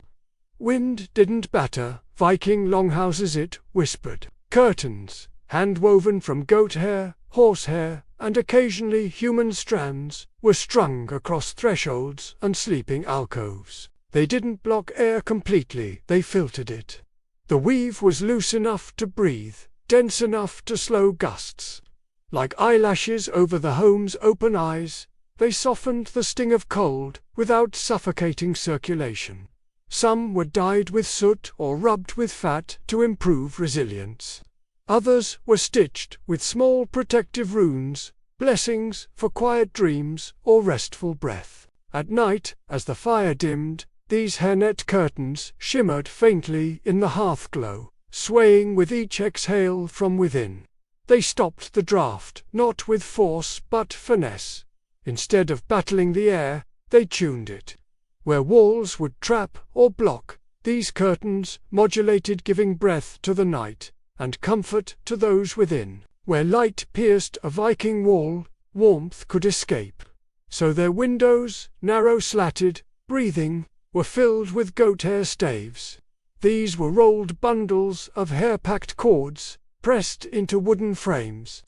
Wind didn't batter, Viking longhouses it whispered. Curtains, hand-woven from goat hair, horsehair, and occasionally human strands, were strung across thresholds and sleeping alcoves. They didn't block air completely, they filtered it. The weave was loose enough to breathe, dense enough to slow gusts. Like eyelashes over the home's open eyes, they softened the sting of cold without suffocating circulation. Some were dyed with soot or rubbed with fat to improve resilience. Others were stitched with small protective runes, blessings for quiet dreams or restful breath. At night, as the fire dimmed, these hairnet curtains shimmered faintly in the hearth glow, swaying with each exhale from within. They stopped the draft, not with force but finesse. Instead of battling the air, they tuned it. Where walls would trap or block, these curtains modulated, giving breath to the night and comfort to those within. Where light pierced a Viking wall, warmth could escape. So their windows, narrow slatted, breathing, were filled with goat hair staves. These were rolled bundles of hair-packed cords, pressed into wooden frames.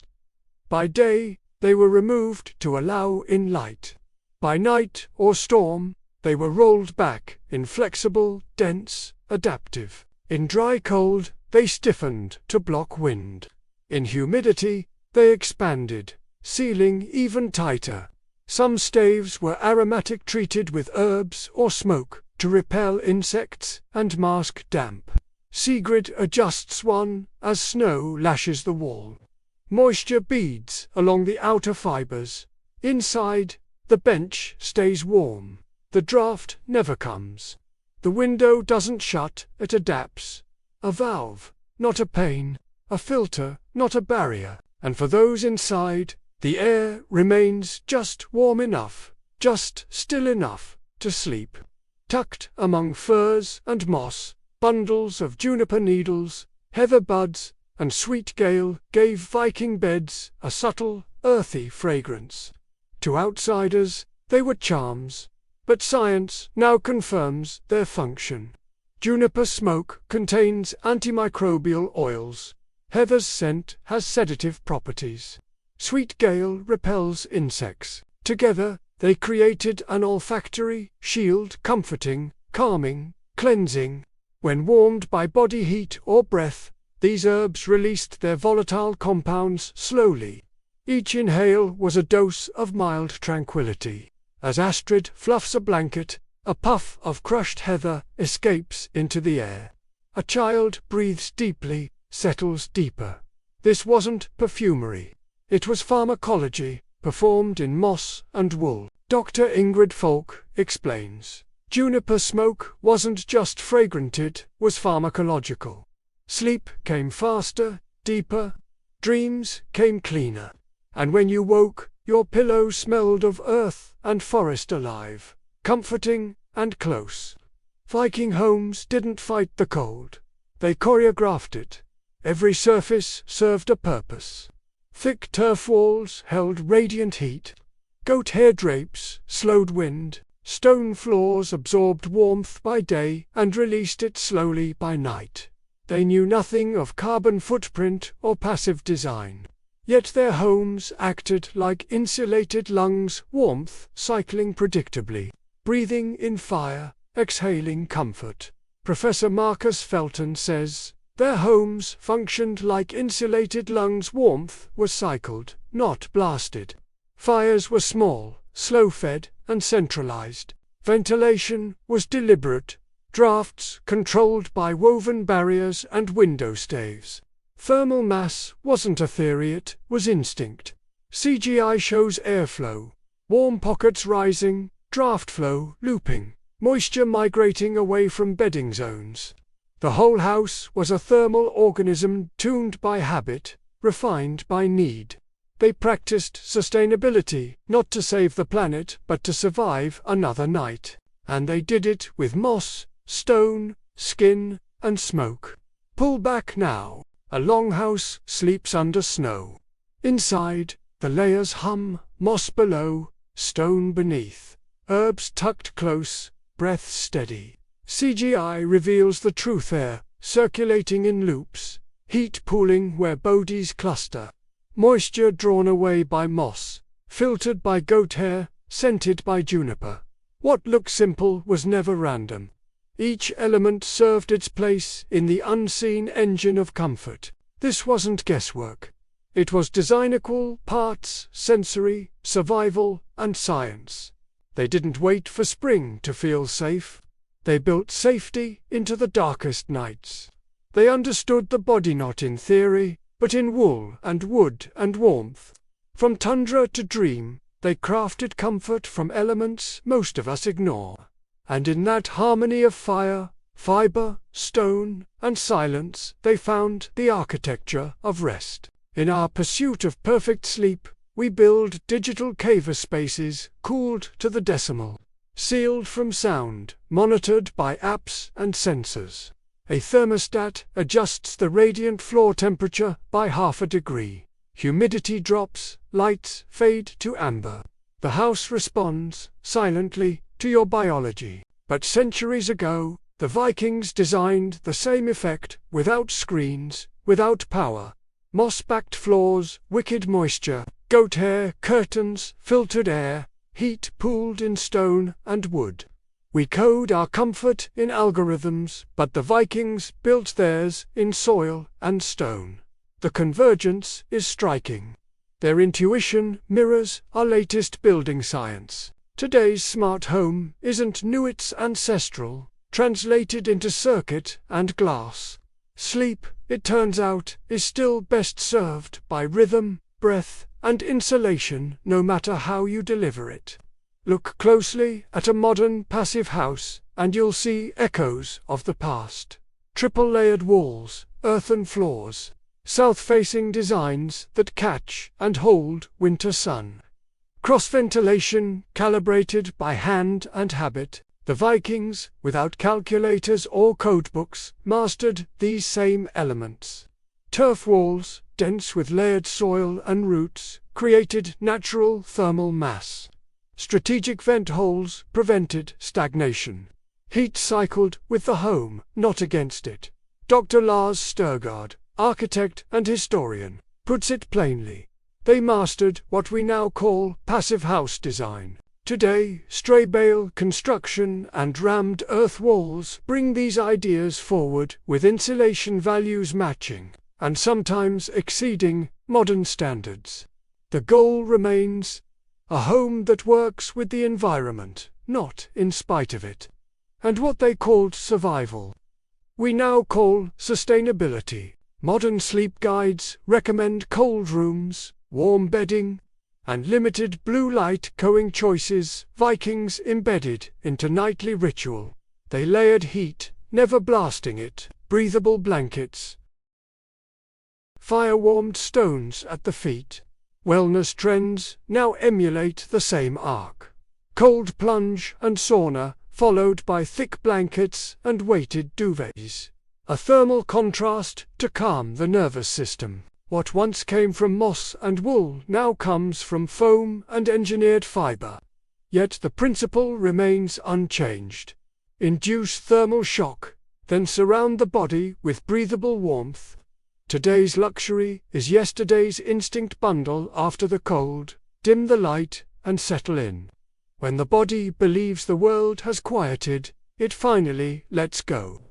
By day, they were removed to allow in light. By night or storm, they were rolled back, inflexible, dense, adaptive. In dry cold, they stiffened to block wind. In humidity, they expanded, sealing even tighter. Some staves were aromatic, treated with herbs or smoke to repel insects and mask damp. Sigrid adjusts one as snow lashes the wall. Moisture beads along the outer fibers. Inside, the bench stays warm. The draft never comes. The window doesn't shut, it adapts. A valve, not a pane. A filter, not a barrier. And for those inside, the air remains just warm enough, just still enough, to sleep. Tucked among furs and moss, bundles of juniper needles, heather buds, and sweet gale gave Viking beds a subtle, earthy fragrance. To outsiders, they were charms, but science now confirms their function. Juniper smoke contains antimicrobial oils. Heather's scent has sedative properties. Sweet gale repels insects. Together, they created an olfactory shield, comforting, calming, cleansing. When warmed by body heat or breath, these herbs released their volatile compounds slowly. Each inhale was a dose of mild tranquility. As Astrid fluffs a blanket, a puff of crushed heather escapes into the air. A child breathes deeply, settles deeper. This wasn't perfumery. It was pharmacology, performed in moss and wool. Dr. Ingrid Falk explains. Juniper smoke wasn't just fragrant, it was pharmacological. Sleep came faster, deeper. Dreams came cleaner. And when you woke, your pillow smelled of earth and forest, alive, comforting and close. Viking homes didn't fight the cold. They choreographed it. Every surface served a purpose. Thick turf walls held radiant heat. Goat hair drapes slowed wind. Stone floors absorbed warmth by day and released it slowly by night. They knew nothing of carbon footprint or passive design. Yet their homes acted like insulated lungs, warmth cycling predictably, breathing in fire, exhaling comfort. Professor Marcus Felton says, their homes functioned like insulated lungs. Warmth was cycled, not blasted. Fires were small, slow-fed, and centralized. Ventilation was deliberate, drafts controlled by woven barriers and window staves. Thermal mass wasn't a theory, it was instinct. CGI shows airflow, warm pockets rising, draft flow looping, moisture migrating away from bedding zones. The whole house was a thermal organism tuned by habit, refined by need. They practiced sustainability, not to save the planet, but to survive another night. And they did it with moss, stone, skin, and smoke. Pull back now. A longhouse sleeps under snow. Inside, the layers hum, moss below, stone beneath. Herbs tucked close, breath steady. CGI reveals the truth air, circulating in loops, heat pooling where bodies cluster. Moisture drawn away by moss, filtered by goat hair, scented by juniper. What looked simple was never random. Each element served its place in the unseen engine of comfort. This wasn't guesswork. It was design equal parts, sensory, survival, and science. They didn't wait for spring to feel safe. They built safety into the darkest nights. They understood the body not in theory, but in wool and wood and warmth. From tundra to dream, they crafted comfort from elements most of us ignore. And in that harmony of fire, fiber, stone, and silence, they found the architecture of rest. In our pursuit of perfect sleep, we build digital cave spaces cooled to the decimal, sealed from sound, monitored by apps and sensors. A thermostat adjusts the radiant floor temperature by 0.5 degrees. Humidity drops, lights fade to amber. The house responds, silently, to your biology. But centuries ago, the Vikings designed the same effect, without screens, without power. Moss-backed floors, wicked moisture, goat hair, curtains, filtered air, heat pooled in stone and wood. We code our comfort in algorithms, but the Vikings built theirs in soil and stone. The convergence is striking. Their intuition mirrors our latest building science. Today's smart home isn't new, it's ancestral, translated into circuit and glass. Sleep, it turns out, is still best served by rhythm, breath, and insulation, no matter how you deliver it. Look closely at a modern passive house, and you'll see echoes of the past. Triple-layered walls, earthen floors, south-facing designs that catch and hold winter sun. Cross-ventilation, calibrated by hand and habit. The Vikings, without calculators or codebooks, mastered these same elements. Turf walls, dense with layered soil and roots, created natural thermal mass. Strategic vent holes prevented stagnation. Heat cycled with the home, not against it. Dr. Lars Sturgard, architect and historian, puts it plainly. They mastered what we now call passive house design. Today, stray bale construction and rammed earth walls bring these ideas forward, with insulation values matching, and sometimes exceeding, modern standards. The goal remains a home that works with the environment, not in spite of it. And what they called survival, we now call sustainability. Modern sleep guides recommend cold rooms, warm bedding, and limited blue light cooling choices. Vikings embedded into nightly ritual. They layered heat, never blasting it, breathable blankets, fire-warmed stones at the feet. Wellness trends now emulate the same arc. Cold plunge and sauna, followed by thick blankets and weighted duvets. A thermal contrast to calm the nervous system. What once came from moss and wool now comes from foam and engineered fiber. Yet the principle remains unchanged. Induce thermal shock, then surround the body with breathable warmth. Today's luxury is yesterday's instinct. Bundle after the cold, dim the light, and settle in. When the body believes the world has quieted, it finally lets go.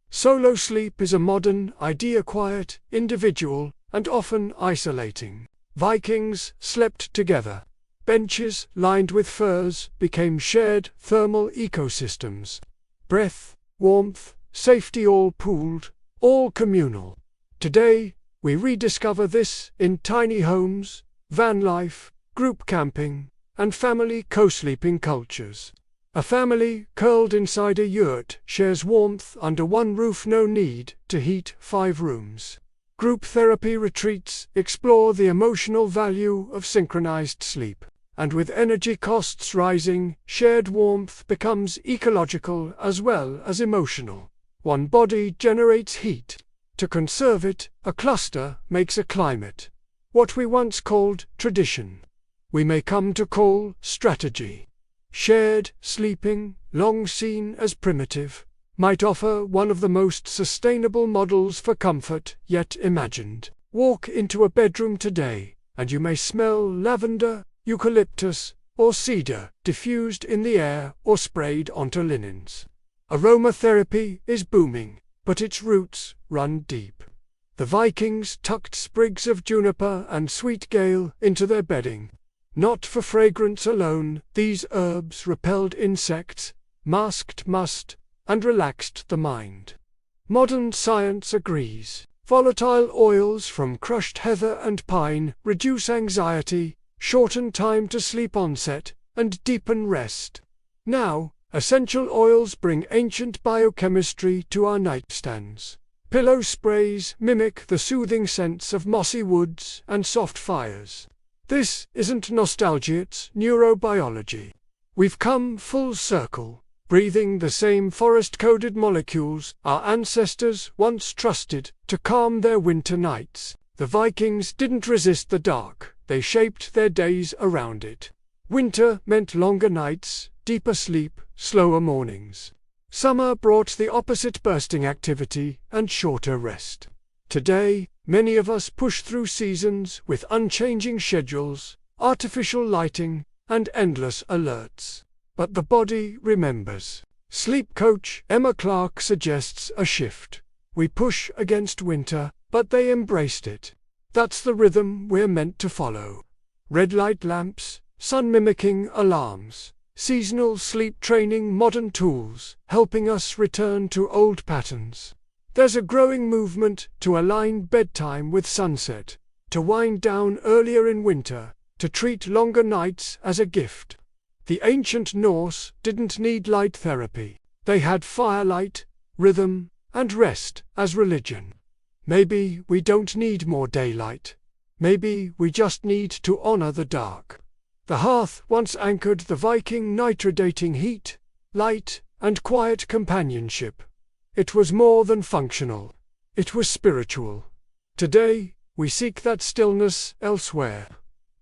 Solo sleep is a modern idea, quiet, individual, and often isolating. Vikings slept together. Benches lined with furs became shared thermal ecosystems. Breath, warmth, safety all pooled, all communal. Today, we rediscover this in tiny homes, van life, group camping, and family co-sleeping cultures. A family curled inside a yurt shares warmth under one roof, no need to heat 5 rooms. Group therapy retreats explore the emotional value of synchronized sleep. And with energy costs rising, shared warmth becomes ecological as well as emotional. One body generates heat. To conserve it, a cluster makes a climate. What we once called tradition, we may come to call strategy. Shared sleeping, long seen as primitive, might offer one of the most sustainable models for comfort yet imagined. Walk into a bedroom today, and you may smell lavender, eucalyptus, or cedar diffused in the air or sprayed onto linens. Aromatherapy is booming, but its roots run deep. The Vikings tucked sprigs of juniper and sweet gale into their bedding. Not for fragrance alone, these herbs repelled insects, masked must, and relaxed the mind. Modern science agrees. Volatile oils from crushed heather and pine reduce anxiety, shorten time to sleep onset, and deepen rest. Now, essential oils bring ancient biochemistry to our nightstands. Pillow sprays mimic the soothing scents of mossy woods and soft fires. This isn't nostalgia, it's neurobiology. We've come full circle, breathing the same forest-coded molecules our ancestors once trusted to calm their winter nights. The Vikings didn't resist the dark, they shaped their days around it. Winter meant longer nights, deeper sleep, slower mornings. Summer brought the opposite, bursting activity and shorter rest. Today, many of us push through seasons with unchanging schedules, artificial lighting, and endless alerts. But the body remembers. Sleep coach Emma Clark suggests a shift. We push against winter, but they embraced it. That's the rhythm we're meant to follow. Red light lamps, sun-mimicking alarms, seasonal sleep training, modern tools, helping us return to old patterns. There's a growing movement to align bedtime with sunset, to wind down earlier in winter, to treat longer nights as a gift. The ancient Norse didn't need light therapy. They had firelight, rhythm, and rest as religion. Maybe we don't need more daylight. Maybe we just need to honor the dark. The hearth once anchored the Viking night, radiating heat, light, and quiet companionship. It was more than functional. It was spiritual. Today, we seek that stillness elsewhere.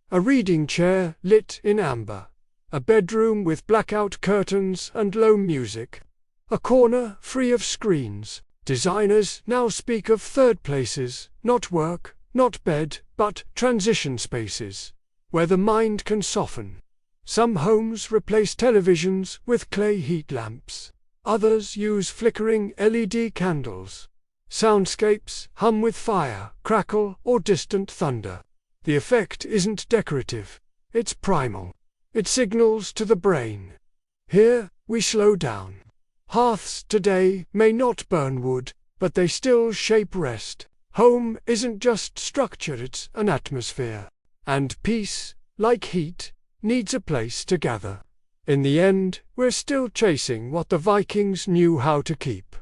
A reading chair lit in amber. A bedroom with blackout curtains and low music. A corner free of screens. Designers now speak of third places, not work, not bed, but transition spaces, where the mind can soften. Some homes replace televisions with clay heat lamps. Others use flickering LED candles. Soundscapes hum with fire, crackle, or distant thunder. The effect isn't decorative, it's primal. It signals to the brain. Here, we slow down. Hearths today may not burn wood, but they still shape rest. Home isn't just structure, it's an atmosphere. And peace, like heat, needs a place to gather. In the end, we're still chasing what the Vikings knew how to keep.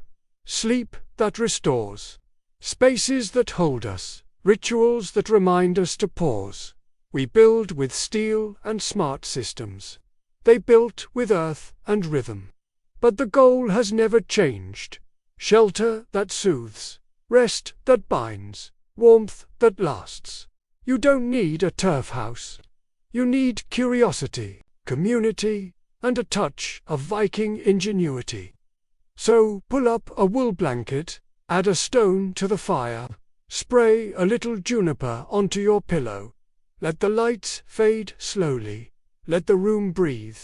Sleep that restores. Spaces that hold us. Rituals that remind us to pause. We build with steel and smart systems. They built with earth and rhythm. But the goal has never changed. Shelter that soothes. Rest that binds. Warmth that lasts. You don't need a turf house. You need curiosity, community, and a touch of Viking ingenuity. So pull up a wool blanket, add a stone to the fire, spray a little juniper onto your pillow. Let the lights fade slowly. Let the room breathe.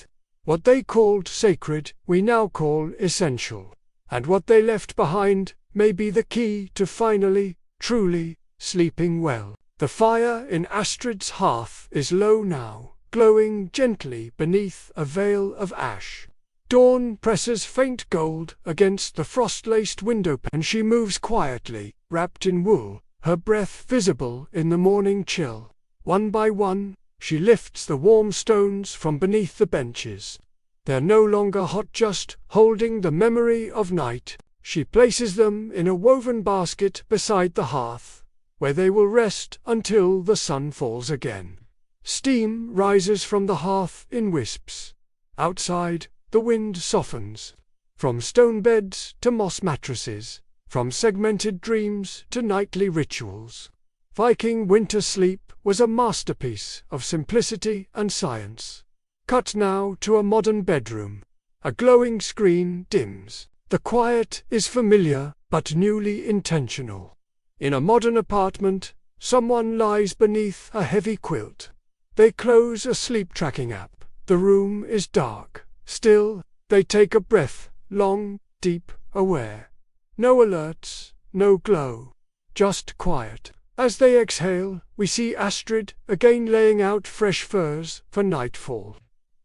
What they called sacred, we now call essential. And what they left behind may be the key to finally, truly, sleeping well. The fire in Astrid's hearth is low now, glowing gently beneath a veil of ash. Dawn presses faint gold against the frost-laced window pane, and she moves quietly, wrapped in wool, her breath visible in the morning chill. One by one, she lifts the warm stones from beneath the benches. They're no longer hot, just holding the memory of night. She places them in a woven basket beside the hearth, where they will rest until the sun falls again. Steam rises from the hearth in wisps. Outside, the wind softens. From stone beds to moss mattresses, from segmented dreams to nightly rituals. Viking winter sleep was a masterpiece of simplicity and science. Cut now to a modern bedroom. A glowing screen dims. The quiet is familiar, but newly intentional. In a modern apartment, someone lies beneath a heavy quilt. They close a sleep-tracking app. The room is dark. Still, they take a breath, long, deep, aware. No alerts, no glow, just quiet. As they exhale, we see Astrid again laying out fresh furs for nightfall.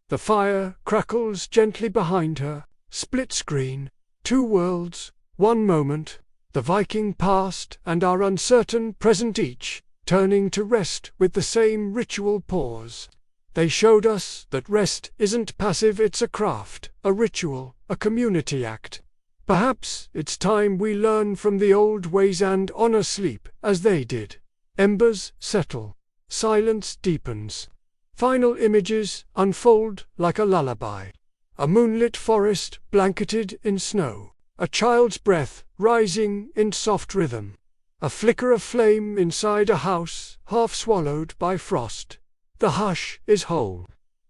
The fire crackles gently behind her. Split screen, two worlds, one moment, the Viking past and our uncertain present, each turning to rest with the same ritual pause. They showed us that rest isn't passive, it's a craft, a ritual, a community act. Perhaps it's time we learn from the old ways and honor sleep as they did. Embers settle. Silence deepens. Final images unfold like a lullaby. A moonlit forest blanketed in snow. A child's breath rising in soft rhythm. A flicker of flame inside a house half swallowed by frost. The hush is whole.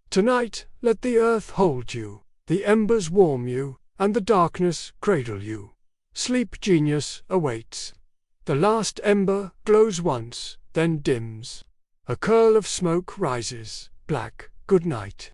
Tonight, let the earth hold you, the embers warm you, and the darkness cradle you. Sleep genius awaits. The last ember glows once, then dims. A curl of smoke rises. Black, good night.